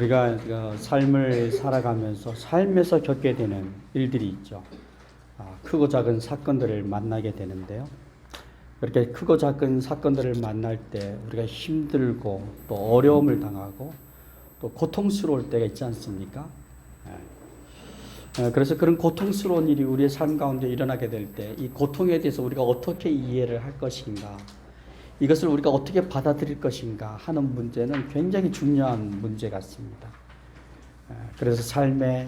우리가 삶을 살아가면서 삶에서 겪게 되는 일들이 있죠. 크고 작은 사건들을 만나게 되는데요. 그렇게 크고 작은 사건들을 만날 때 우리가 힘들고 또 어려움을 당하고 또 고통스러울 때가 있지 않습니까? 그래서 그런 고통스러운 일이 우리의 삶 가운데 일어나게 될 때 이 고통에 대해서 우리가 어떻게 이해를 할 것인가, 이것을 우리가 어떻게 받아들일 것인가 하는 문제는 굉장히 중요한 문제 같습니다. 그래서 삶에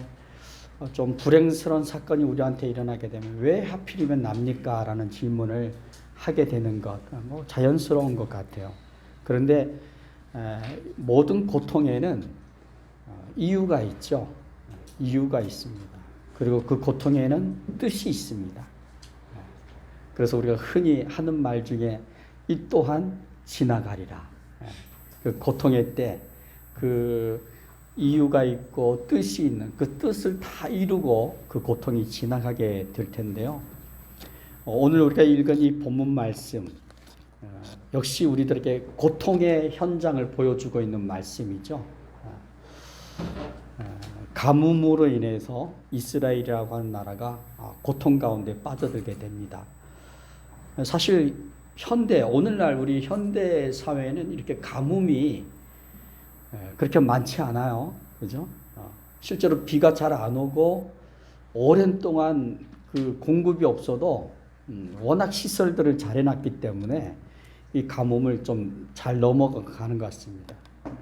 좀 불행스러운 사건이 우리한테 일어나게 되면 왜 하필이면 납니까? 라는 질문을 하게 되는 것, 자연스러운 것 같아요. 그런데 모든 고통에는 이유가 있죠. 이유가 있습니다. 그리고 그 고통에는 뜻이 있습니다. 그래서 우리가 흔히 하는 말 중에 이 또한 지나가리라. 그 고통의 때 그 이유가 있고 뜻이 있는 그 뜻을 다 이루고 그 고통이 지나가게 될 텐데요. 오늘 우리가 읽은 이 본문 말씀 역시 우리들에게 고통의 현장을 보여주고 있는 말씀이죠. 가뭄으로 인해서 이스라엘이라고 하는 나라가 고통 가운데 빠져들게 됩니다. 사실 오늘날 우리 현대 사회는 이렇게 가뭄이 그렇게 많지 않아요. 그죠? 실제로 비가 잘 안 오고 오랜 동안 그 공급이 없어도 워낙 시설들을 잘 해놨기 때문에 이 가뭄을 좀 잘 넘어가는 것 같습니다.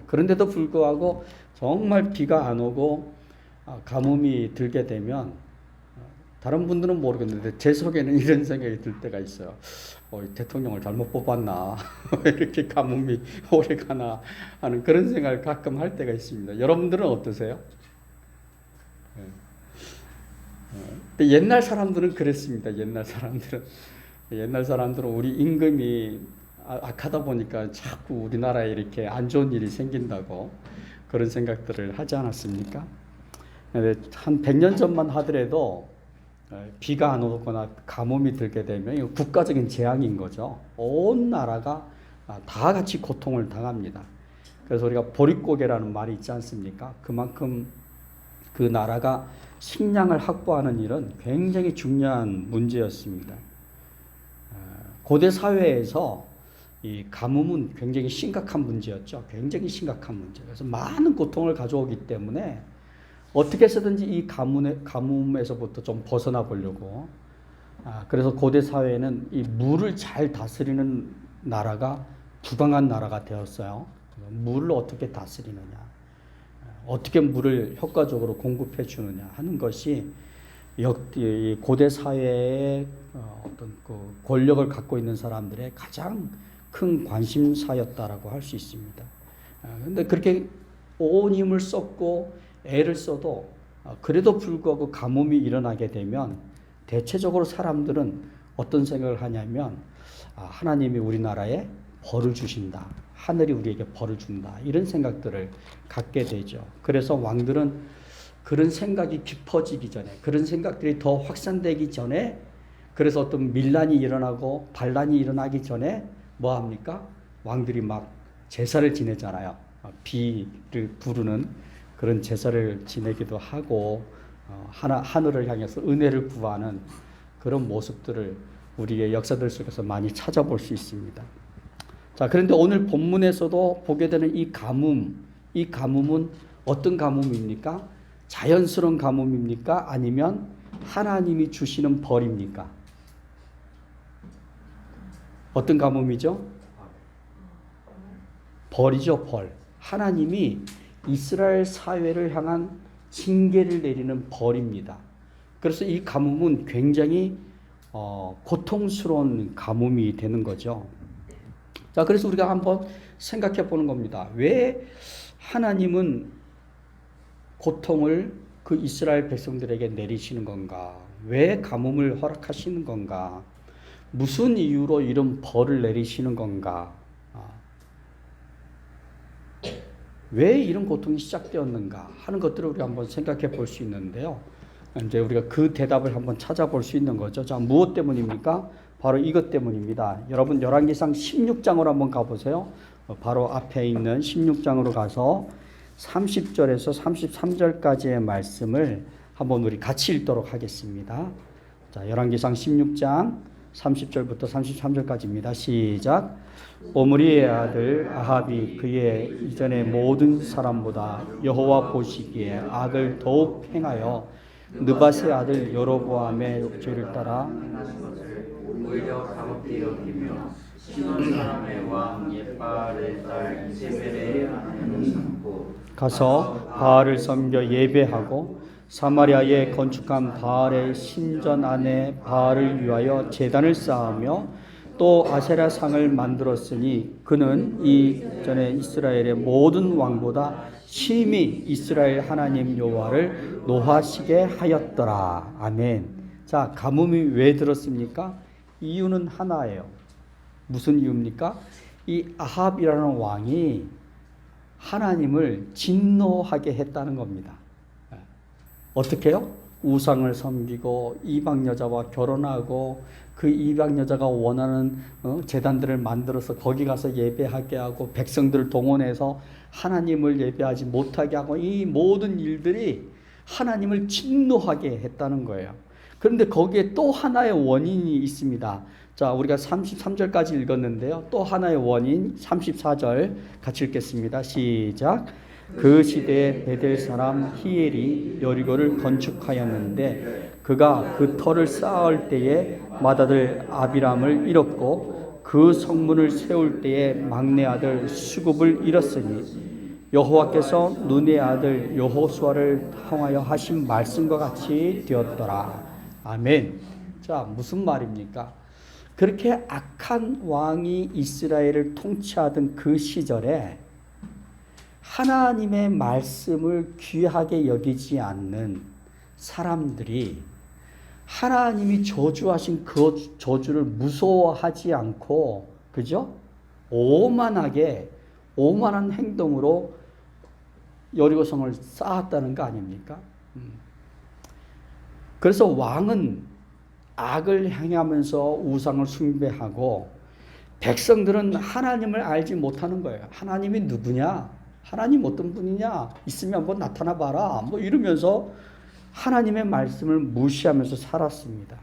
그런데도 불구하고 정말 비가 안 오고 가뭄이 들게 되면 다른 분들은 모르겠는데 제 속에는 이런 생각이 들 때가 있어요. 대통령을 잘못 뽑았나? 왜 이렇게 가뭄이 오래 가나? 하는 그런 생각을 가끔 할 때가 있습니다. 여러분들은 어떠세요? 옛날 사람들은 그랬습니다. 옛날 사람들은 우리 임금이 악하다 보니까 자꾸 우리나라에 이렇게 안 좋은 일이 생긴다고 그런 생각들을 하지 않았습니까? 한 100년 전만 하더라도 비가 안 오거나 가뭄이 들게 되면 국가적인 재앙인 거죠. 온 나라가 다 같이 고통을 당합니다. 그래서 우리가 보릿고개라는 말이 있지 않습니까? 그만큼 그 나라가 식량을 확보하는 일은 굉장히 중요한 문제였습니다. 고대 사회에서 이 가뭄은 굉장히 심각한 문제였죠. 굉장히 심각한 문제. 그래서 많은 고통을 가져오기 때문에 어떻게 해서든지 이 가뭄에서부터 좀 벗어나 보려고. 그래서 고대 사회는 이 물을 잘 다스리는 나라가 부강한 나라가 되었어요. 물을 어떻게 다스리느냐, 어떻게 물을 효과적으로 공급해 주느냐 하는 것이 고대 사회의 어떤 그 권력을 갖고 있는 사람들의 가장 큰 관심사였다라고 할 수 있습니다. 그런데 그렇게 온 힘을 썼고 애를 써도 그래도 불구하고 가뭄이 일어나게 되면 대체적으로 사람들은 어떤 생각을 하냐면 하나님이 우리나라에 벌을 주신다. 하늘이 우리에게 벌을 준다. 이런 생각들을 갖게 되죠. 그래서 왕들은 그런 생각이 깊어지기 전에, 그런 생각들이 더 확산되기 전에, 그래서 어떤 밀란이 일어나고 반란이 일어나기 전에 뭐 합니까? 왕들이 막 제사를 지내잖아요. 비를 부르는 그런 제사를 지내기도 하고 하늘을 향해서 은혜를 구하는 그런 모습들을 우리의 역사들 속에서 많이 찾아볼 수 있습니다. 자, 그런데 오늘 본문에서도 보게 되는 이 가뭄은 어떤 가뭄입니까? 자연스러운 가뭄입니까? 아니면 하나님이 주시는 벌입니까? 어떤 가뭄이죠? 벌이죠, 벌. 하나님이 이스라엘 사회를 향한 징계를 내리는 벌입니다. 그래서 이 가뭄은 굉장히 고통스러운 가뭄이 되는 거죠. 자, 그래서 우리가 한번 생각해 보는 겁니다. 왜 하나님은 고통을 그 이스라엘 백성들에게 내리시는 건가? 왜 가뭄을 허락하시는 건가? 무슨 이유로 이런 벌을 내리시는 건가? 왜 이런 고통이 시작되었는가 하는 것들을 우리가 한번 생각해 볼 수 있는데요. 이제 우리가 그 대답을 한번 찾아볼 수 있는 거죠. 자, 무엇 때문입니까? 바로 이것 때문입니다. 여러분 열왕기상 16장으로 한번 가보세요. 바로 앞에 있는 16장으로 가서 30절에서 33절까지의 말씀을 한번 우리 같이 읽도록 하겠습니다. 자, 열왕기상 16장 30절부터 33절까지입니다. 시작. 오므리의 아들 아합이 그의 이전의 모든 사람보다 여호와 보시기에 악을 더욱 행하여 느밧의 아들 여로보암의 죄를 따라 오히려 가볍게 여기며 시돈 사람의 왕 옙바알의 딸 이세벨의 아내를 삼고 가서 바알을 섬겨 예배하고 사마리아에 건축한 바알의 신전 안에 바알을 위하여 제단을 쌓으며 또 아세라 상을 만들었으니 그는 이전에 이스라엘의 모든 왕보다 심히 이스라엘 하나님 여호와를 노하시게 하였더라. 아멘. 자, 가뭄이 왜 들었습니까? 이유는 하나예요. 무슨 이유입니까? 이 아합이라는 왕이 하나님을 진노하게 했다는 겁니다. 어떻게요? 우상을 섬기고 이방 여자와 결혼하고 그 이방 여자가 원하는 제단들을 만들어서 거기 가서 예배하게 하고 백성들을 동원해서 하나님을 예배하지 못하게 하고 이 모든 일들이 하나님을 진노하게 했다는 거예요. 그런데 거기에 또 하나의 원인이 있습니다. 자, 우리가 33절까지 읽었는데요. 또 하나의 원인 34절 같이 읽겠습니다. 시작. 그 시대에 베델 사람 히엘이 여리고를 건축하였는데 그가 그 터를 쌓을 때에 맏아들 아비람을 잃었고 그 성문을 세울 때에 막내 아들 수굽을 잃었으니 여호와께서 눈의 아들 여호수아를 통하여 하신 말씀과 같이 되었더라. 아멘. 자, 무슨 말입니까? 그렇게 악한 왕이 이스라엘을 통치하던 그 시절에 하나님의 말씀을 귀하게 여기지 않는 사람들이 하나님이 저주하신 그 저주를 무서워하지 않고, 그죠? 오만한 행동으로 여리고성을 쌓았다는 거 아닙니까? 그래서 왕은 악을 행하면서 우상을 숭배하고 백성들은 하나님을 알지 못하는 거예요. 하나님이 누구냐? 하나님 어떤 분이냐? 있으면 한번 나타나 봐라. 뭐 이러면서 하나님의 말씀을 무시하면서 살았습니다.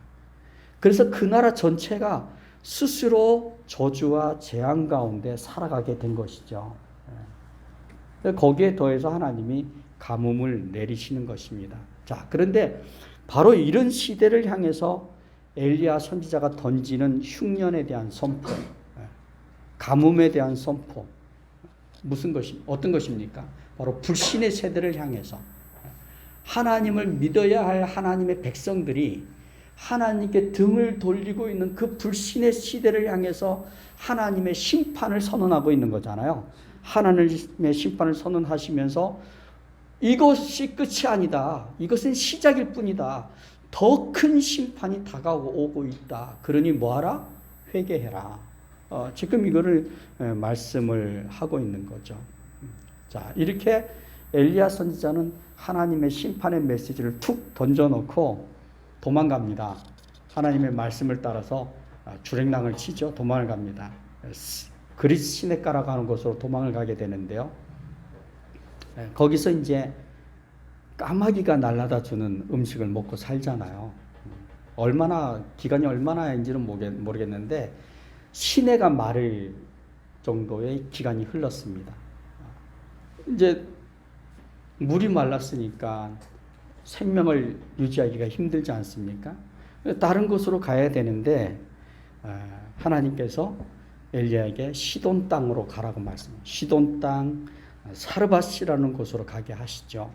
그래서 그 나라 전체가 스스로 저주와 재앙 가운데 살아가게 된 것이죠. 거기에 더해서 하나님이 가뭄을 내리시는 것입니다. 자, 그런데 바로 이런 시대를 향해서 엘리야 선지자가 던지는 흉년에 대한 선포, 가뭄에 대한 선포, 어떤 것입니까? 바로 불신의 세대를 향해서 하나님을 믿어야 할 하나님의 백성들이 하나님께 등을 돌리고 있는 그 불신의 시대를 향해서 하나님의 심판을 선언하고 있는 거잖아요. 하나님의 심판을 선언하시면서 이것이 끝이 아니다. 이것은 시작일 뿐이다. 더 큰 심판이 다가오고 있다. 그러니 뭐하라? 회개해라. 지금 이거를 말씀을 하고 있는 거죠. 자, 이렇게 엘리야 선지자는 하나님의 심판의 메시지를 툭 던져놓고 도망갑니다. 하나님의 말씀을 따라서 주랭랑을 치죠. 도망을 갑니다. 그리스 시냇가라 가는 곳으로 도망을 가게 되는데요. 거기서 이제 까마귀가 날라다 주는 음식을 먹고 살잖아요. 기간이 얼마나인지는 모르겠는데 시내가 마를 정도의 기간이 흘렀습니다. 이제 물이 말랐으니까 생명을 유지하기가 힘들지 않습니까? 다른 곳으로 가야 되는데 하나님께서 엘리야에게 시돈 땅으로 가라고 말씀해요. 시돈 땅 사르밧이라는 곳으로 가게 하시죠.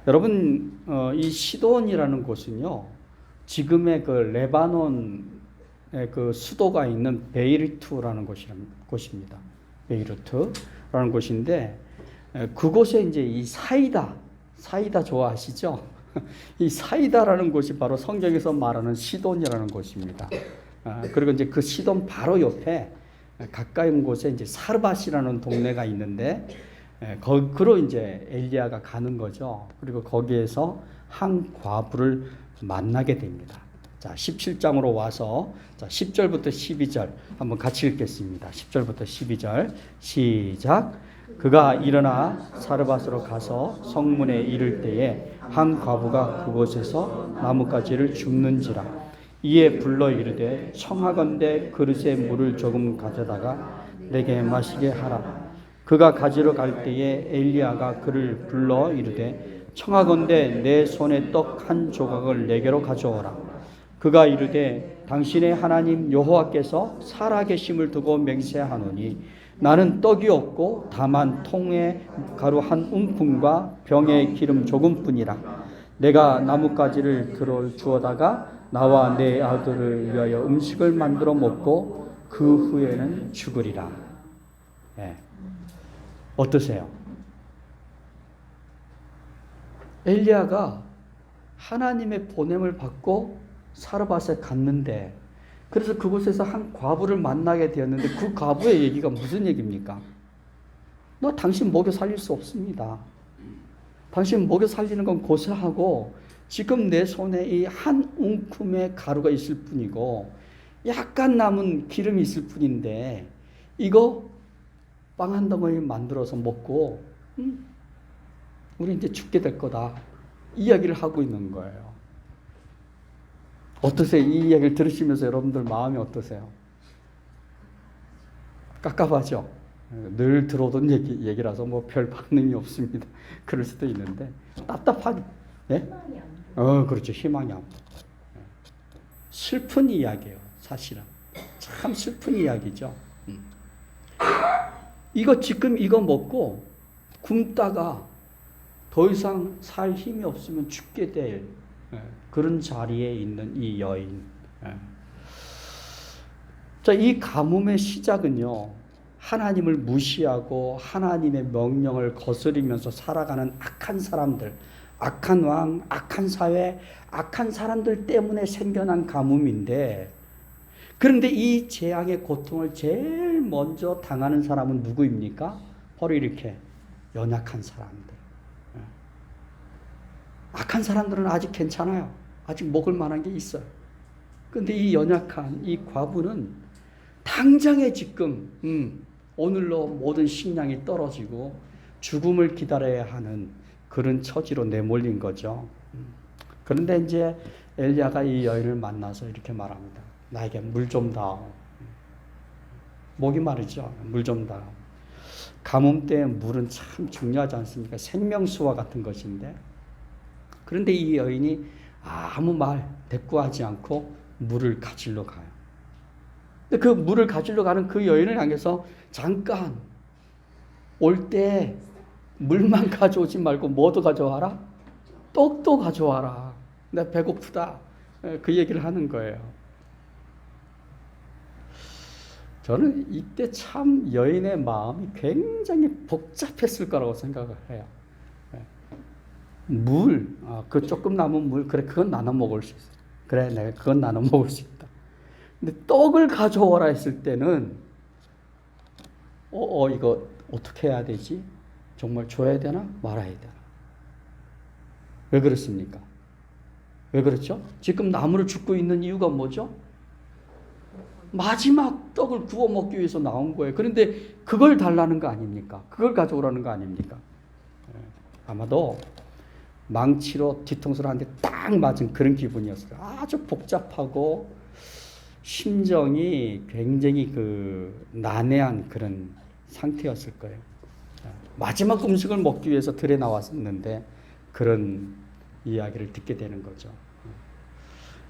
여러분, 이 시돈이라는 곳은요, 지금의 그 레바논의 그 수도가 있는 베이루트라는 곳입니다. 베이루트라는 곳인데, 그곳에 이제 이 사이다 좋아하시죠? 이 사이다라는 곳이 바로 성경에서 말하는 시돈이라는 곳입니다. 그리고 이제 그 시돈 바로 옆에 가까이 온 곳에 이제 사르밧이라는 동네가 있는데, 거기로 이제 엘리야가 가는 거죠. 그리고 거기에서 한 과부를 만나게 됩니다. 자, 17장으로 와서 자, 10절부터 12절 한번 같이 읽겠습니다. 10절부터 12절 시작. 그가 일어나 사르밧으로 가서 성문에 이를 때에 한 과부가 그곳에서 나뭇가지를 줍는지라. 이에 불러 이르되 청하건대 그릇에 물을 조금 가져다가 내게 마시게 하라. 그가 가지러 갈 때에 엘리야가 그를 불러 이르되 청하건대 내 손에 떡 한 조각을 내게로 가져오라. 그가 이르되 당신의 하나님 여호와께서 살아계심을 두고 맹세하노니 나는 떡이 없고 다만 통에 가루 한 움큼과 병에 기름 조금뿐이라. 내가 나뭇가지를 들어 주어다가 나와 내 아들을 위하여 음식을 만들어 먹고 그 후에는 죽으리라. 네. 어떠세요? 엘리야가 하나님의 보냄을 받고 사르밧에 갔는데, 그래서 그곳에서 한 과부를 만나게 되었는데 그 과부의 얘기가 무슨 얘기입니까? 너 당신 먹여 살릴 수 없습니다. 당신 먹여 살리는 건 고사하고 지금 내 손에 이 한 움큼의 가루가 있을 뿐이고 약간 남은 기름이 있을 뿐인데 이거 빵 한 덩어리 만들어서 먹고 우리 이제 죽게 될 거다. 이야기를 하고 있는 거예요. 어떠세요? 이 이야기를 들으시면서 여러분들 마음이 어떠세요? 깝깝하죠? 늘 들어오던 얘기라서 뭐 별 반응이 없습니다. 그럴 수도 있는데 답답하죠. 예? 그렇죠. 희망이 안 보여. 슬픈 이야기예요. 사실은 참 슬픈 이야기죠. 지금 이거 먹고 굶다가 더 이상 살 힘이 없으면 죽게 될 그런 자리에 있는 이 여인. 자, 이 가뭄의 시작은요, 하나님을 무시하고 하나님의 명령을 거스리면서 살아가는 악한 사람들, 악한 왕, 악한 사회, 악한 사람들 때문에 생겨난 가뭄인데, 그런데 이 재앙의 고통을 제일 먼저 당하는 사람은 누구입니까? 바로 이렇게 연약한 사람들. 악한 사람들은 아직 괜찮아요. 아직 먹을 만한 게 있어요. 그런데 이 연약한 이 과부는 당장에 지금 오늘로 모든 식량이 떨어지고 죽음을 기다려야 하는 그런 처지로 내몰린 거죠. 그런데 이제 엘리야가 이 여인을 만나서 이렇게 말합니다. 나에게 물 좀 다오. 목이 마르죠. 물 좀 다오. 가뭄 때 물은 참 중요하지 않습니까? 생명수와 같은 것인데, 그런데 이 여인이 아무 말 대꾸하지 않고 물을 가지러 가요. 근데 그 물을 가지러 가는 그 여인을 향해서 잠깐 올 때 물만 가져오지 말고 뭐도 가져와라? 떡도 가져와라. 나 배고프다. 그 얘기를 하는 거예요. 저는 이때 참 여인의 마음이 굉장히 복잡했을 거라고 생각을 해요. 물, 그 조금 남은 물, 그래, 그건 나눠 먹을 수 있어. 그래, 내가 그건 나눠 먹을 수 있다. 근데 떡을 가져오라 했을 때는, 이거 어떻게 해야 되지? 정말 줘야 되나? 말아야 되나? 왜 그렇습니까? 왜 그렇죠? 지금 나무를 줍고 있는 이유가 뭐죠? 마지막 떡을 구워 먹기 위해서 나온 거예요. 그런데 그걸 달라는 거 아닙니까? 그걸 가져오라는 거 아닙니까? 아마도 망치로 뒤통수를 한 대 딱 맞은 그런 기분이었어요. 아주 복잡하고 심정이 굉장히 난해한 그런 상태였을 거예요. 마지막 음식을 먹기 위해서 들에 나왔었는데 그런 이야기를 듣게 되는 거죠.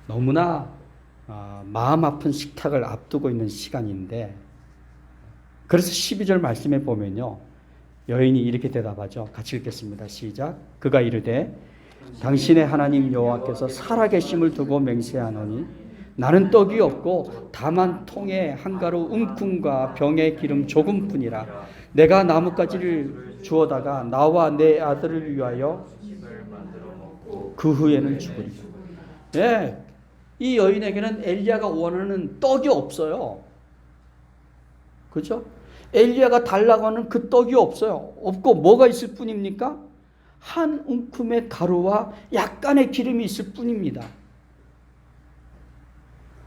너무나 마음 아픈 식탁을 앞두고 있는 시간인데, 그래서 12절 말씀에 보면요, 여인이 이렇게 대답하죠. 같이 읽겠습니다. 시작. 그가 이르되 당신의 하나님 여호와께서 살아계심을 두고 맹세하노니 나는 떡이 없고 다만 통에 한 가루 움큼과 병에 기름 조금뿐이라. 내가 나뭇가지를 주어다가 나와 내 아들을 위하여 그 후에는 죽으리라. 예, 이 여인에게는 엘리야가 원하는 떡이 없어요. 그렇죠? 엘리야가 달라고 하는 그 떡이 없어요. 없고 뭐가 있을 뿐입니까? 한 움큼의 가루와 약간의 기름이 있을 뿐입니다.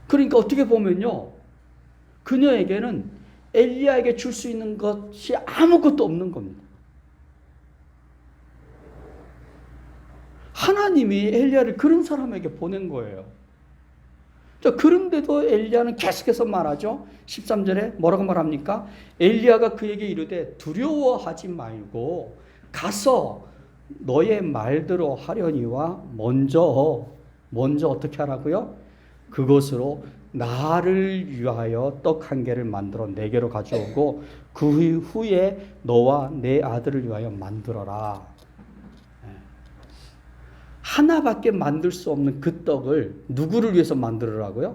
그러니까 어떻게 보면요, 그녀에게는 엘리야에게 줄 수 있는 것이 아무것도 없는 겁니다. 하나님이 엘리야를 그런 사람에게 보낸 거예요. 자, 그런데도 엘리야는 계속해서 말하죠. 13절에 뭐라고 말합니까? 엘리야가 그에게 이르되 두려워하지 말고 가서 너의 말대로 하려니와 먼저 어떻게 하라고요? 그것으로 나를 위하여 떡 한 개를 만들어 내게로 가져오고 그 후에 너와 내 아들을 위하여 만들어라. 하나밖에 만들 수 없는 그 떡을 누구를 위해서 만들으라고요?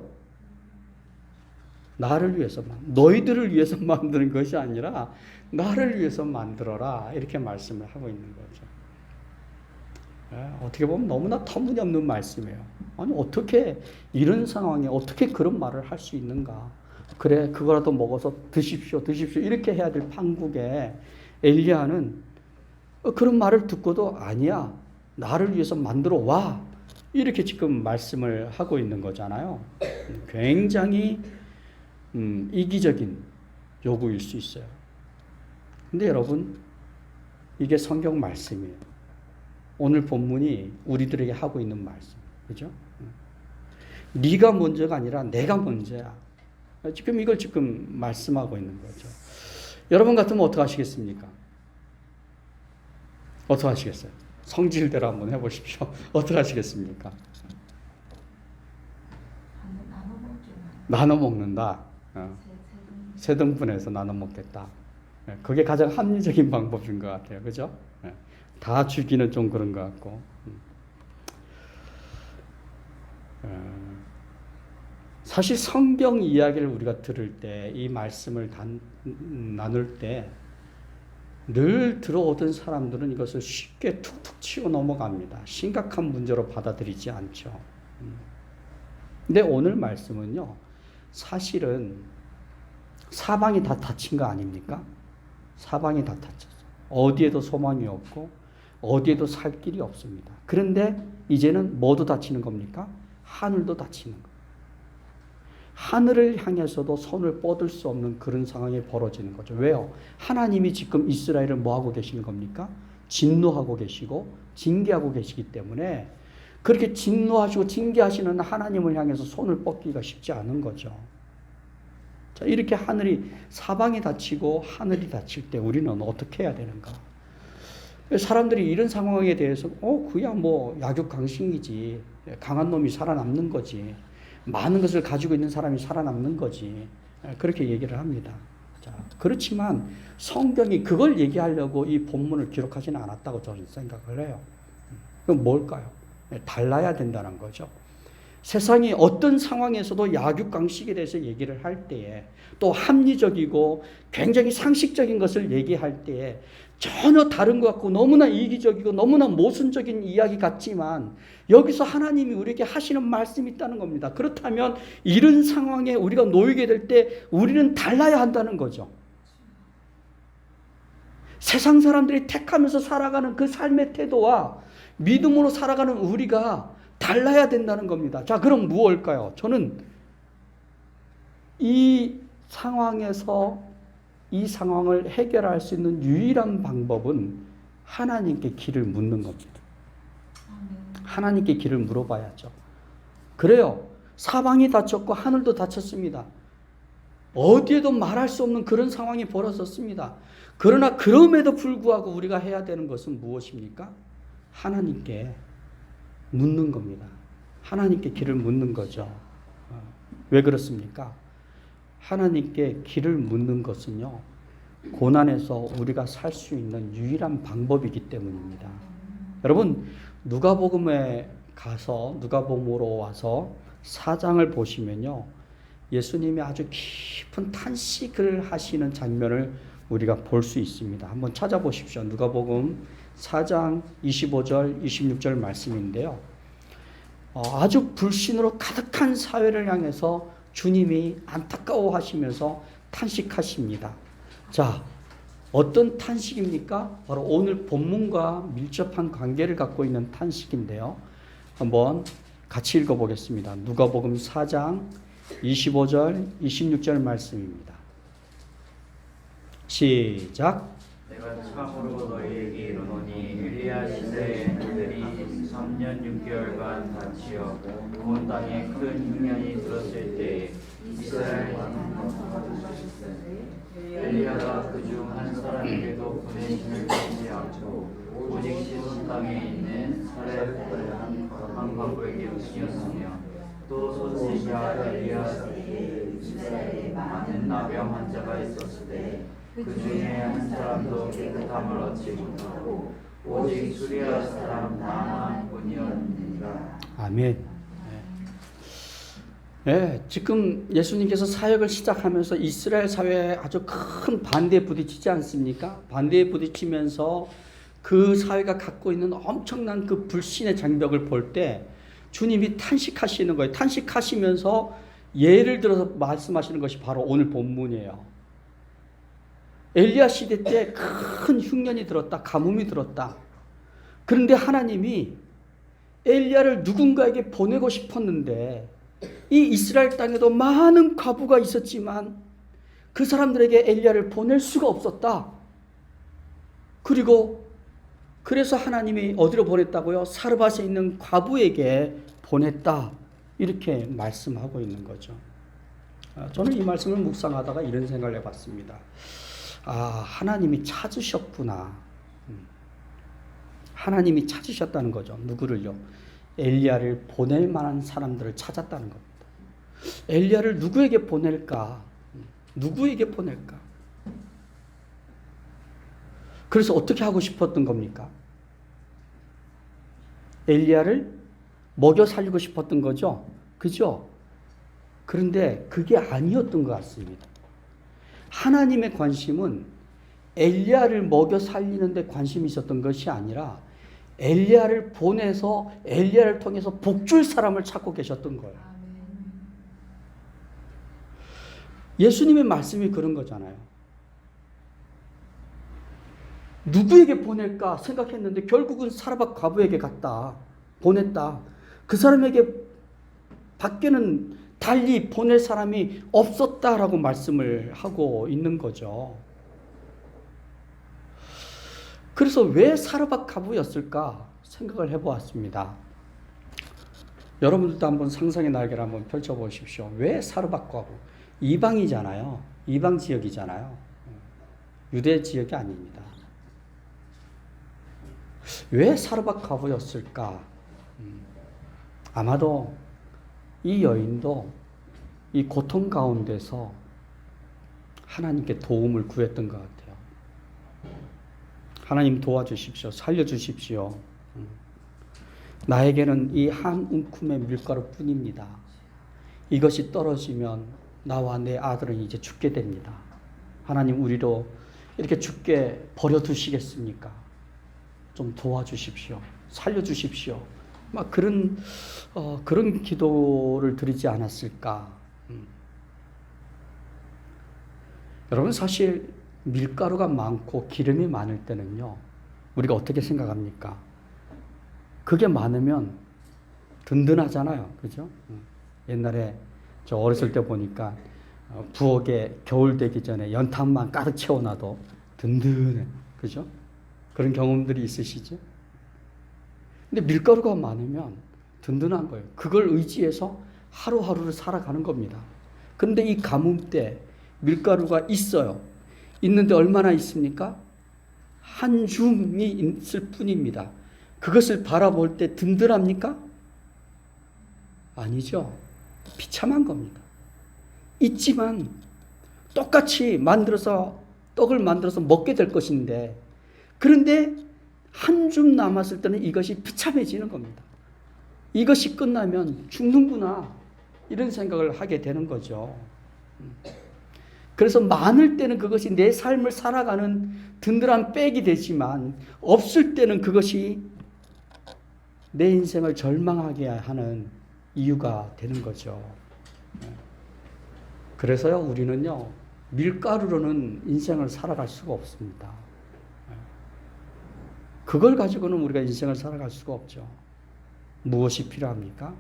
나를 위해서, 너희들을 위해서 만드는 것이 아니라 나를 위해서 만들어라. 이렇게 말씀을 하고 있는 거죠. 어떻게 보면 너무나 터무니없는 말씀이에요. 아니, 어떻게 이런 상황에 어떻게 그런 말을 할 수 있는가? 그래, 그거라도 먹어서 드십시오. 이렇게 해야 될 판국에 엘리야는 그런 말을 듣고도 아니야. 나를 위해서 만들어 와. 이렇게 지금 말씀을 하고 있는 거잖아요. 굉장히 이기적인 요구일 수 있어요. 근데 여러분, 이게 성경 말씀이에요. 오늘 본문이 우리들에게 하고 있는 말씀. 그죠? 네가 먼저가 아니라 내가 먼저야. 지금 이걸 지금 말씀하고 있는 거죠. 여러분 같으면 어떻게 하시겠습니까? 어떻게 하시겠어요? 성질대로 한번 해보십시오. 어떻게 하시겠습니까? 나눠 먹는다. 세 등분해서 나눠 먹겠다. 그게 가장 합리적인 방법인 것 같아요. 그죠? 다 주기는 좀 그런 것 같고. 사실 성경 이야기를 우리가 들을 때, 이 말씀을 나눌 때 늘 들어오던 사람들은 이것을 쉽게 툭툭 치고 넘어갑니다. 심각한 문제로 받아들이지 않죠. 근데 오늘 말씀은요, 사실은 사방이 다 닫힌 거 아닙니까? 사방이 다 닫혔어요. 어디에도 소망이 없고 어디에도 살 길이 없습니다. 그런데 이제는 뭐도 닫히는 겁니까? 하늘도 닫히는 거예요. 하늘을 향해서도 손을 뻗을 수 없는 그런 상황이 벌어지는 거죠. 왜요? 하나님이 지금 이스라엘을 뭐하고 계시는 겁니까? 진노하고 계시고 징계하고 계시기 때문에 그렇게 진노하시고 징계하시는 하나님을 향해서 손을 뻗기가 쉽지 않은 거죠. 자, 이렇게 하늘이 사방이 닫히고 하늘이 닫힐 때 우리는 어떻게 해야 되는가? 사람들이 이런 상황에 대해서 그야 뭐 약육강식이지, 강한 놈이 살아남는 거지, 많은 것을 가지고 있는 사람이 살아남는 거지, 그렇게 얘기를 합니다. 자, 그렇지만 성경이 그걸 얘기하려고 이 본문을 기록하지는 않았다고 저는 생각을 해요. 그럼 뭘까요? 달라야 된다는 거죠. 세상이 어떤 상황에서도 약육강식에 대해서 얘기를 할 때에, 또 합리적이고 굉장히 상식적인 것을 얘기할 때에 전혀 다른 것 같고 너무나 이기적이고 너무나 모순적인 이야기 같지만 여기서 하나님이 우리에게 하시는 말씀이 있다는 겁니다. 그렇다면 이런 상황에 우리가 놓이게 될 때 우리는 달라야 한다는 거죠. 세상 사람들이 택하면서 살아가는 그 삶의 태도와 믿음으로 살아가는 우리가 달라야 된다는 겁니다. 자, 그럼 무엇일까요? 저는 이 상황에서 이 상황을 해결할 수 있는 유일한 방법은 하나님께 길을 묻는 겁니다. 하나님께 길을 물어봐야죠. 그래요. 사방이 닫혔고 하늘도 닫혔습니다. 어디에도 말할 수 없는 그런 상황이 벌어졌습니다. 그러나 그럼에도 불구하고 우리가 해야 되는 것은 무엇입니까? 하나님께 묻는 겁니다. 하나님께 길을 묻는 거죠. 왜 그렇습니까? 하나님께 길을 묻는 것은요, 고난에서 우리가 살 수 있는 유일한 방법이기 때문입니다. 여러분, 누가복음에 가서, 누가복음으로 와서 4장을 보시면요, 예수님이 아주 깊은 탄식을 하시는 장면을 우리가 볼 수 있습니다. 한번 찾아보십시오. 누가복음 4장 25절, 26절 말씀인데요. 아주 불신으로 가득한 사회를 향해서 주님이 안타까워하시면서 탄식하십니다. 자, 어떤 탄식입니까? 바로 오늘 본문과 밀접한 관계를 갖고 있는 탄식인데요. 한번 같이 읽어보겠습니다. 누가복음 4장 25절, 26절 말씀입니다. 시작. 내가 참으로 너희에게 이르노니 엘리야 시대에 그들이 3년 6개월간 다치어 온 땅에 큰 흉년이 들었을 때에 이스라엘 엘리야가 그중 한 사람에게도 보내심을 받지 않고 오직 시돈 땅에 있는 사렙 한 과부에게 음식이었으며 또 소시야 엘리야에게 많은 나병 환자가 있었을 때 그 중에 한 사람도 깨끗함을 얻지 못하고 오직 수리아 사람 나만뿐이었느니라. 아멘. 네, 지금 예수님께서 사역을 시작하면서 이스라엘 사회에 아주 큰 반대에 부딪히지 않습니까? 반대에 부딪히면서 그 사회가 갖고 있는 엄청난 그 불신의 장벽을 볼 때 주님이 탄식하시는 거예요. 탄식하시면서 예를 들어서 말씀하시는 것이 바로 오늘 본문이에요. 엘리야 시대 때 큰 흉년이 들었다. 가뭄이 들었다. 그런데 하나님이 엘리야를 누군가에게 보내고 싶었는데 이 이스라엘 땅에도 많은 과부가 있었지만 그 사람들에게 엘리야를 보낼 수가 없었다. 그래서 하나님이 어디로 보냈다고요? 사르밧에 있는 과부에게 보냈다. 이렇게 말씀하고 있는 거죠. 저는 이 말씀을 묵상하다가 이런 생각을 해봤습니다. 하나님이 찾으셨구나. 하나님이 찾으셨다는 거죠. 누구를요? 엘리야를 보낼 만한 사람들을 찾았다는 겁니다. 엘리야를 누구에게 보낼까? 누구에게 보낼까? 그래서 어떻게 하고 싶었던 겁니까? 엘리야를 먹여 살리고 싶었던 거죠. 그죠? 그런데 그게 아니었던 것 같습니다. 하나님의 관심은 엘리야를 먹여 살리는 데 관심이 있었던 것이 아니라 엘리야를 보내서 엘리야를 통해서 복줄 사람을 찾고 계셨던 거예요. 예수님의 말씀이 그런 거잖아요. 누구에게 보낼까 생각했는데 결국은 사르밧 과부에게 갔다. 보냈다. 그 사람에게 밖에는 달리 보낼 사람이 없었다라고 말씀을 하고 있는 거죠. 그래서 왜 사르밧 과부였을까 생각을 해보았습니다. 여러분들도 한번 상상의 날개를 한번 펼쳐보십시오. 왜 사르밧 과부? 이방이잖아요. 이방 지역이잖아요. 유대 지역이 아닙니다. 왜 사르밧 과부였을까? 아마도 이 여인도 이 고통 가운데서 하나님께 도움을 구했던 것 같아요. 하나님 도와주십시오. 살려주십시오. 나에게는 이 한 움큼의 밀가루 뿐입니다. 이것이 떨어지면 나와 내 아들은 이제 죽게 됩니다. 하나님 우리로 이렇게 죽게 버려두시겠습니까? 좀 도와주십시오. 살려주십시오. 막 그런 기도를 드리지 않았을까. 여러분 사실 밀가루가 많고 기름이 많을 때는요. 우리가 어떻게 생각합니까? 그게 많으면 든든하잖아요. 그죠? 옛날에 저 어렸을 때 보니까 부엌에 겨울 되기 전에 연탄만 가득 채워놔도 든든해. 그죠? 그런 경험들이 있으시죠? 근데 밀가루가 많으면 든든한 거예요. 그걸 의지해서 하루하루를 살아가는 겁니다. 그런데 이 가뭄 때 밀가루가 있어요. 있는데 얼마나 있습니까? 한 줌이 있을 뿐입니다. 그것을 바라볼 때 든든합니까? 아니죠. 비참한 겁니다. 있지만 똑같이 떡을 만들어서 먹게 될 것인데 그런데 한 줌 남았을 때는 이것이 비참해지는 겁니다. 이것이 끝나면 죽는구나 이런 생각을 하게 되는 거죠. 그래서 많을 때는 그것이 내 삶을 살아가는 든든한 백이 되지만 없을 때는 그것이 내 인생을 절망하게 하는 이유가 되는 거죠. 그래서요 우리는요 밀가루로는 인생을 살아갈 수가 없습니다. 그걸 가지고는 우리가 인생을 살아갈 수가 없죠. 무엇이 필요합니까?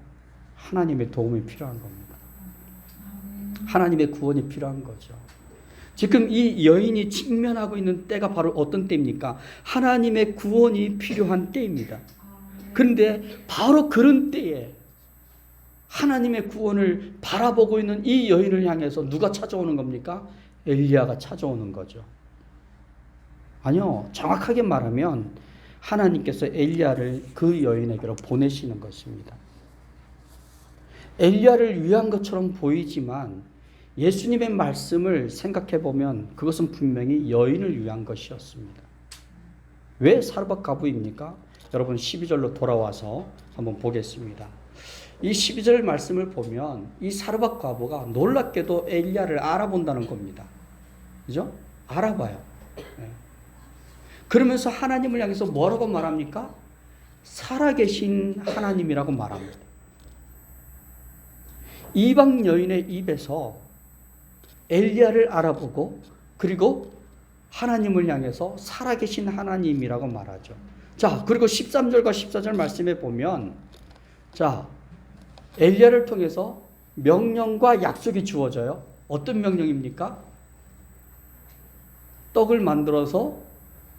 하나님의 도움이 필요한 겁니다. 하나님의 구원이 필요한 거죠. 지금 이 여인이 직면하고 있는 때가 바로 어떤 때입니까? 하나님의 구원이 필요한 때입니다. 그런데 바로 그런 때에 하나님의 구원을 바라보고 있는 이 여인을 향해서 누가 찾아오는 겁니까? 엘리야가 찾아오는 거죠. 아니요, 정확하게 말하면 하나님께서 엘리야를 그 여인에게로 보내시는 것입니다. 엘리야를 위한 것처럼 보이지만 예수님의 말씀을 생각해 보면 그것은 분명히 여인을 위한 것이었습니다. 왜 사르밧 과부입니까? 여러분 12절로 돌아와서 한번 보겠습니다. 이 12절 말씀을 보면 이 사르밧 과부가 놀랍게도 엘리야를 알아본다는 겁니다. 그죠? 알아봐요. 네. 그러면서 하나님을 향해서 뭐라고 말합니까? 살아계신 하나님이라고 말합니다. 이방 여인의 입에서 엘리야를 알아보고 그리고 하나님을 향해서 살아계신 하나님이라고 말하죠. 자, 그리고 13절과 14절 말씀에 보면 자, 엘리야를 통해서 명령과 약속이 주어져요. 어떤 명령입니까? 떡을 만들어서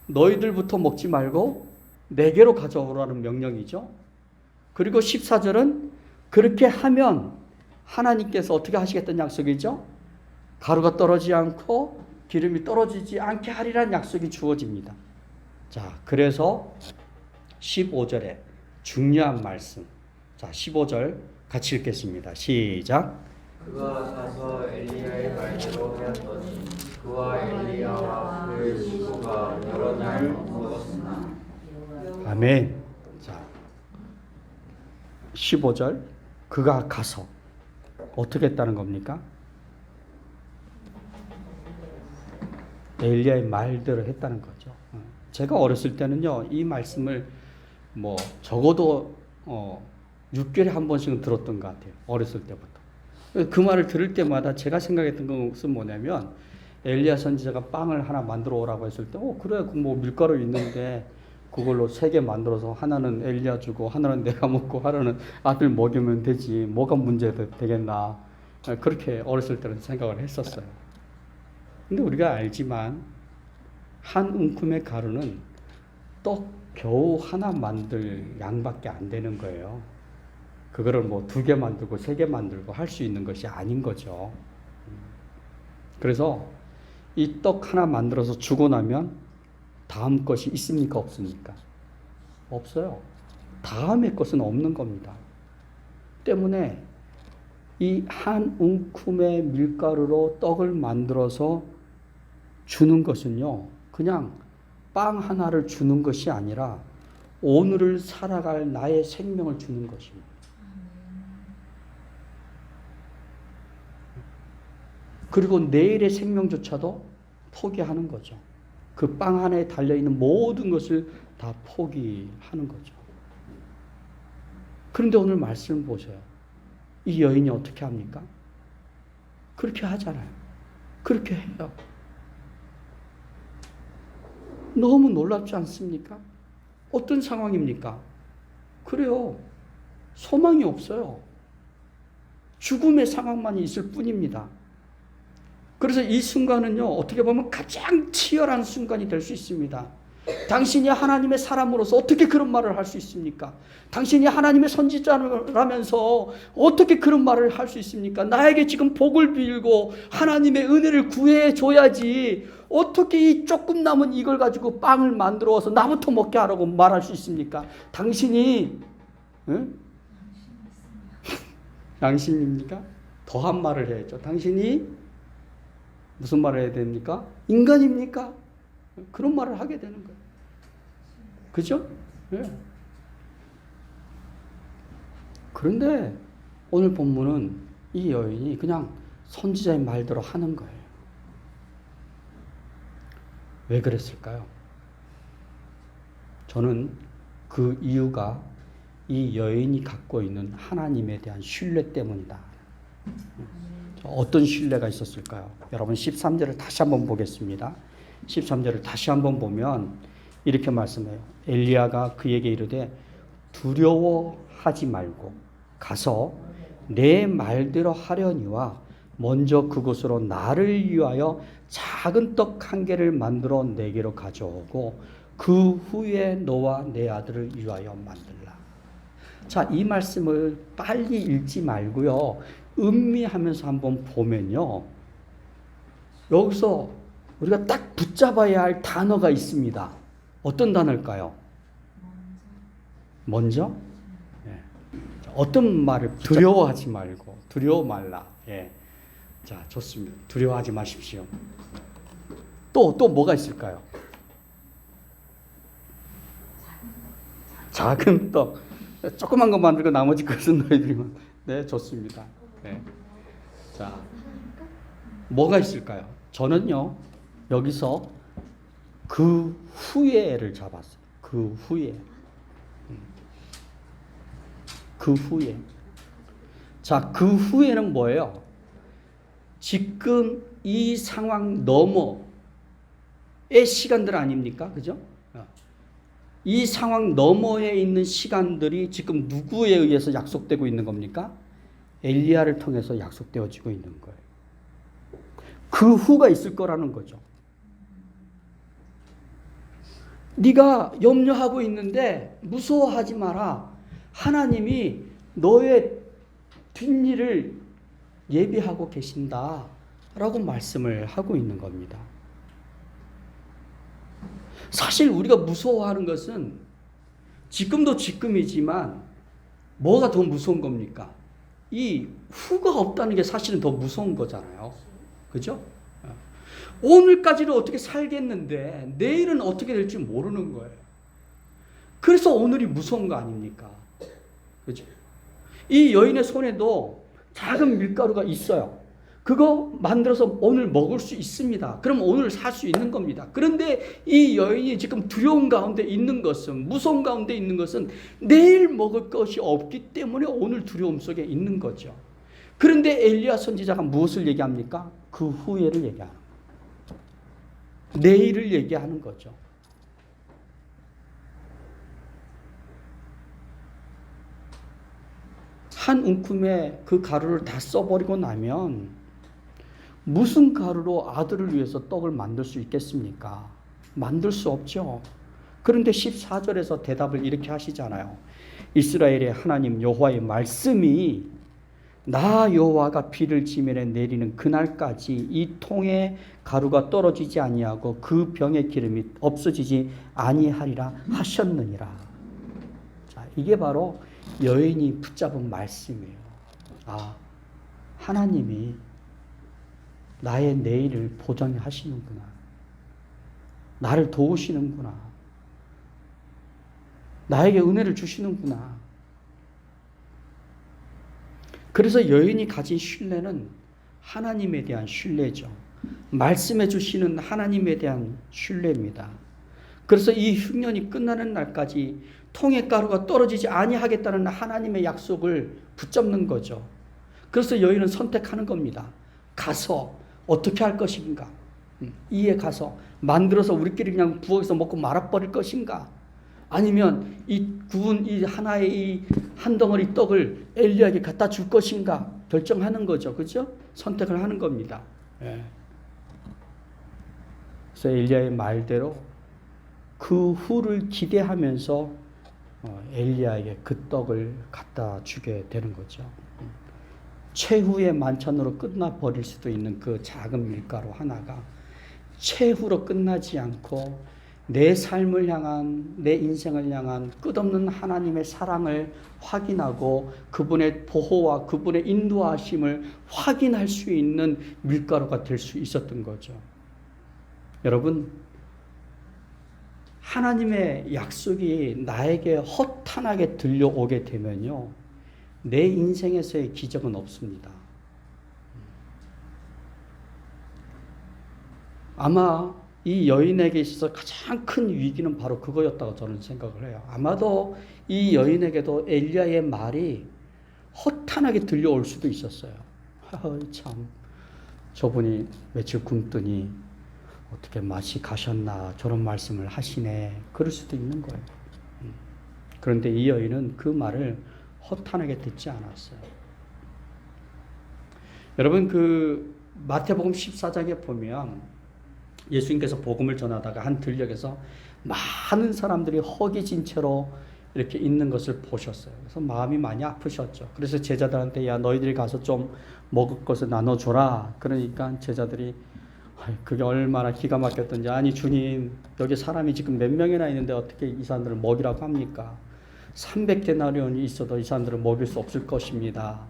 너희들부터 먹지 말고 내게로 가져오라는 명령이죠. 그리고 14절은 그렇게 하면 하나님께서 어떻게 하시겠다는 약속이죠? 가루가 떨어지지 않고 기름이 떨어지지 않게 하리라는 약속이 주어집니다. 자, 그래서 15절에 중요한 말씀. 자, 15절 같이 읽겠습니다. 시작. 그가 가서 엘리야의 말대로 하였더니 그와 엘리야와 그의 식구가 여러 날 먹었으나. 아멘. 자, 15절 그가 가서 어떻게 했다는 겁니까? 엘리야의 말대로 했다는 거죠. 제가 어렸을 때는요, 이 말씀을 뭐 적어도 6개월에 한 번씩은 들었던 것 같아요. 어렸을 때부터. 그 말을 들을 때마다 제가 생각했던 것은 뭐냐면 엘리야 선지자가 빵을 하나 만들어 오라고 했을 때 그래 뭐 밀가루 있는데 그걸로 3개 만들어서 하나는 엘리야 주고 하나는 내가 먹고 하나는 아들 먹이면 되지 뭐가 문제가 되겠나 그렇게 어렸을 때는 생각을 했었어요. 근데 우리가 알지만 한 움큼의 가루는 떡 겨우 하나 만들 양밖에 안 되는 거예요. 그거를 뭐 2개 만들고 3개 만들고 할 수 있는 것이 아닌 거죠. 그래서 이 떡 하나 만들어서 주고 나면 다음 것이 있습니까? 없습니까? 없어요. 다음의 것은 없는 겁니다. 때문에 이 한 움큼의 밀가루로 떡을 만들어서 주는 것은요, 그냥 빵 하나를 주는 것이 아니라 오늘을 살아갈 나의 생명을 주는 것입니다. 그리고 내일의 생명조차도 포기하는 거죠. 그 빵 하나에 달려있는 모든 것을 다 포기하는 거죠. 그런데 오늘 말씀을 보세요. 이 여인이 어떻게 합니까? 그렇게 하잖아요. 그렇게 해요. 너무 놀랍지 않습니까? 어떤 상황입니까? 그래요. 소망이 없어요. 죽음의 상황만 있을 뿐입니다. 그래서 이 순간은요, 어떻게 보면 가장 치열한 순간이 될 수 있습니다. 당신이 하나님의 사람으로서 어떻게 그런 말을 할 수 있습니까? 당신이 하나님의 선지자라면서 어떻게 그런 말을 할 수 있습니까? 나에게 지금 복을 빌고 하나님의 은혜를 구해줘야지 어떻게 이 조금 남은 이걸 가지고 빵을 만들어서 나부터 먹게 하라고 말할 수 있습니까? 당신이 응? 양심입니까? 더한 말을 해야죠. 당신이 무슨 말을 해야 됩니까? 인간입니까? 그런 말을 하게 되는 거예요. 그죠? 네. 그런데 오늘 본문은 이 여인이 그냥 선지자의 말대로 하는 거예요. 왜 그랬을까요? 저는 그 이유가 이 여인이 갖고 있는 하나님에 대한 신뢰 때문이다. 어떤 신뢰가 있었을까요? 여러분 13절을 다시 한번 보겠습니다. 13절을 다시 한번 보면 이렇게 말씀해요. 엘리야가 그에게 이르되 두려워하지 말고 가서 내 말대로 하려니와 먼저 그곳으로 나를 위하여 작은 떡 한 개를 만들어 내게로 가져오고 그 후에 너와 내 아들을 위하여 만들라. 자, 이 말씀을 빨리 읽지 말고요. 음미하면서 한번 보면요. 여기서 우리가 딱 붙잡아야 할 단어가 있습니다. 어떤 단어일까요? 먼저? 예. 어떤 말을 두려워하지 말고 두려워 말라. 예. 자, 좋습니다. 두려워하지 마십시오. 또 뭐가 있을까요? 작은 떡. 조그만 거 만들고 나머지 것은 너희들이만. 네, 좋습니다. 네. 자, 뭐가 있을까요? 저는요, 여기서 그 후에를 잡았어요. 그 후에. 그 후에. 자, 그 후에는 뭐예요? 지금 이 상황 너머의 시간들 아닙니까? 그죠? 이 상황 너머에 있는 시간들이 지금 누구에 의해서 약속되고 있는 겁니까? 엘리야를 통해서 약속되어지고 있는 거예요. 그 후가 있을 거라는 거죠. 네가 염려하고 있는데 무서워하지 마라. 하나님이 너의 뒷일을 예비하고 계신다 라고 말씀을 하고 있는 겁니다. 사실 우리가 무서워하는 것은 지금도 지금이지만 뭐가 더 무서운 겁니까? 이 후가 없다는 게 사실은 더 무서운 거잖아요. 그죠? 오늘까지는 어떻게 살겠는데 내일은 어떻게 될지 모르는 거예요. 그래서 오늘이 무서운 거 아닙니까? 그죠? 이 여인의 손에도 작은 밀가루가 있어요. 그거 만들어서 오늘 먹을 수 있습니다. 그럼 오늘 살 수 있는 겁니다. 그런데 이 여인이 지금 두려움 가운데 있는 것은, 무서움 가운데 있는 것은 내일 먹을 것이 없기 때문에 오늘 두려움 속에 있는 거죠. 그런데 엘리야 선지자가 무엇을 얘기합니까? 그 후에를 얘기하는 거죠. 내일을 얘기하는 거죠. 한 움큼에 그 가루를 다 써버리고 나면 무슨 가루로 아들을 위해서 떡을 만들 수 있겠습니까? 만들 수 없죠. 그런데 14절에서 대답을 이렇게 하시잖아요. 이스라엘의 하나님 여호와의 말씀이 나 여호와가 비를 지면에 내리는 그날까지 이 통에 가루가 떨어지지 아니하고 그 병의 기름이 없어지지 아니하리라 하셨느니라. 자, 이게 바로 여인이 붙잡은 말씀이에요. 아, 하나님이 나의 내일을 보장하시는구나. 나를 도우시는구나. 나에게 은혜를 주시는구나. 그래서 여인이 가진 신뢰는 하나님에 대한 신뢰죠. 말씀해 주시는 하나님에 대한 신뢰입니다. 그래서 이 흉년이 끝나는 날까지 통의 가루가 떨어지지 아니하겠다는 하나님의 약속을 붙잡는 거죠. 그래서 여인은 선택하는 겁니다. 가서 어떻게 할 것인가? 이에 가서 만들어서 우리끼리 그냥 부엌에서 먹고 말아버릴 것인가? 아니면 이 구운 이 하나의 이 한 덩어리 떡을 엘리야에게 갖다 줄 것인가? 결정하는 거죠. 그죠? 선택을 하는 겁니다. 예. 그래서 엘리야의 말대로 그 후를 기대하면서 엘리야에게 그 떡을 갖다 주게 되는 거죠. 최후의 만찬으로 끝나버릴 수도 있는 그 작은 밀가루 하나가 최후로 끝나지 않고 내 삶을 향한, 내 인생을 향한 끝없는 하나님의 사랑을 확인하고 그분의 보호와 그분의 인도하심을 확인할 수 있는 밀가루가 될 수 있었던 거죠. 여러분, 하나님의 약속이 나에게 허탄하게 들려오게 되면요, 내 인생에서의 기적은 없습니다. 아마 이 여인에게 있어서 가장 큰 위기는 바로 그거였다고 저는 생각을 해요. 아마도 이 여인에게도 엘리야의 말이 허탄하게 들려올 수도 있었어요. 참, 저분이 며칠 굶더니 어떻게 맛이 가셨나 저런 말씀을 하시네. 그럴 수도 있는 거예요. 그런데 이 여인은 그 말을 허탄하게 듣지 않았어요. 여러분, 그 마태복음 14장에 보면 예수님께서 복음을 전하다가 한 들녘에서 많은 사람들이 허기진 채로 이렇게 있는 것을 보셨어요. 그래서 마음이 많이 아프셨죠. 그래서 제자들한테 야 너희들이 가서 좀 먹을 것을 나눠줘라. 그러니까 제자들이 그게 얼마나 기가 막혔던지 아니 주님 여기 사람이 지금 몇 명이나 있는데 어떻게 이 사람들을 먹이라고 합니까? 300데나리온이 있어도 이 사람들을 먹일 수 없을 것입니다.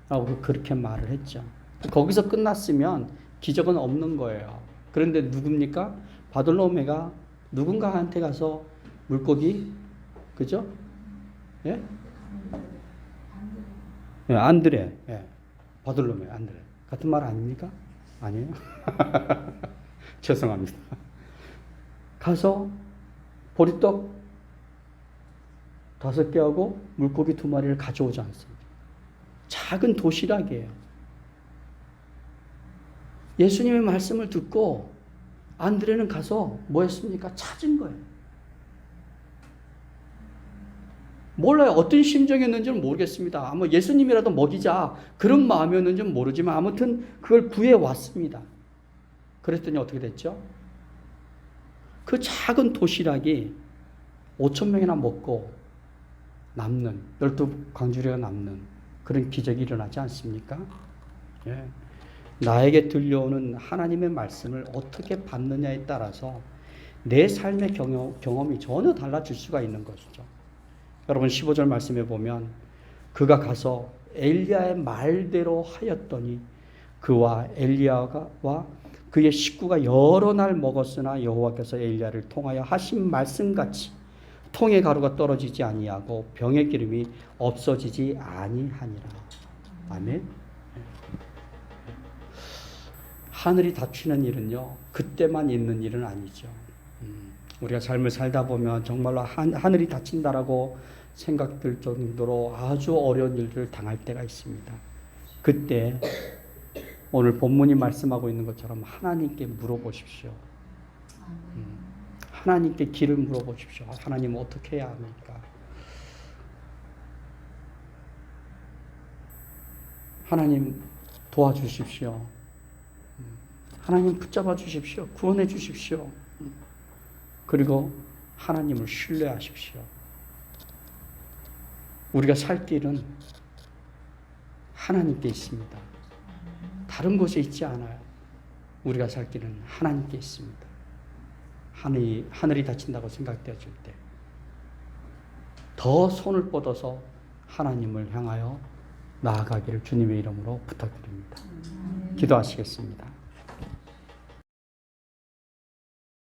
라고 그렇게 말을 했죠. 거기서 끝났으면 기적은 없는 거예요. 그런데 누굽니까? 바돌로메가 누군가한테 가서 물고기, 그죠? 예? 예, 안드레. 예. 바돌로메, 안드레. 같은 말 아닙니까? 아니에요? 죄송합니다. 가서 보리떡 5개하고 물고기 2마리를 가져오지 않습니다. 작은 도시락이에요. 예수님의 말씀을 듣고 안드레는 가서 뭐 했습니까? 찾은 거예요. 몰라요. 어떤 심정이었는지는 모르겠습니다. 아마 예수님이라도 먹이자 그런 마음이었는지는 모르지만 아무튼 그걸 구해 왔습니다. 그랬더니 어떻게 됐죠? 그 작은 도시락이 5,000명이나 먹고 남는 12광주리가 남는 그런 기적이 일어나지 않습니까? 예. 나에게 들려오는 하나님의 말씀을 어떻게 받느냐에 따라서 내 삶의 경험이 전혀 달라질 수가 있는 것이죠. 여러분 15절 말씀에 보면 그가 가서 엘리야의 말대로 하였더니 그와 엘리야와 그의 식구가 여러 날 먹었으나 여호와께서 엘리야를 통하여 하신 말씀같이 통의 가루가 떨어지지 아니하고 병의 기름이 없어지지 아니하니라. 아멘. 하늘이 닫히는 일은요 그때만 있는 일은 아니죠. 우리가 삶을 살다 보면 정말로 하늘이 닫힌다라고 생각될 정도로 아주 어려운 일들을 당할 때가 있습니다. 그때 오늘 본문이 말씀하고 있는 것처럼 하나님께 물어보십시오. 하나님께 길을 물어보십시오. 하나님 어떻게 해야 합니까? 하나님 도와주십시오. 하나님 붙잡아 주십시오. 구원해 주십시오. 그리고 하나님을 신뢰하십시오. 우리가 살 길은 하나님께 있습니다. 다른 곳에 있지 않아요. 우리가 살 길은 하나님께 있습니다. 하늘이 닫힌다고 생각되어질 때 더 손을 뻗어서 하나님을 향하여 나아가기를 주님의 이름으로 부탁드립니다. 기도하시겠습니다.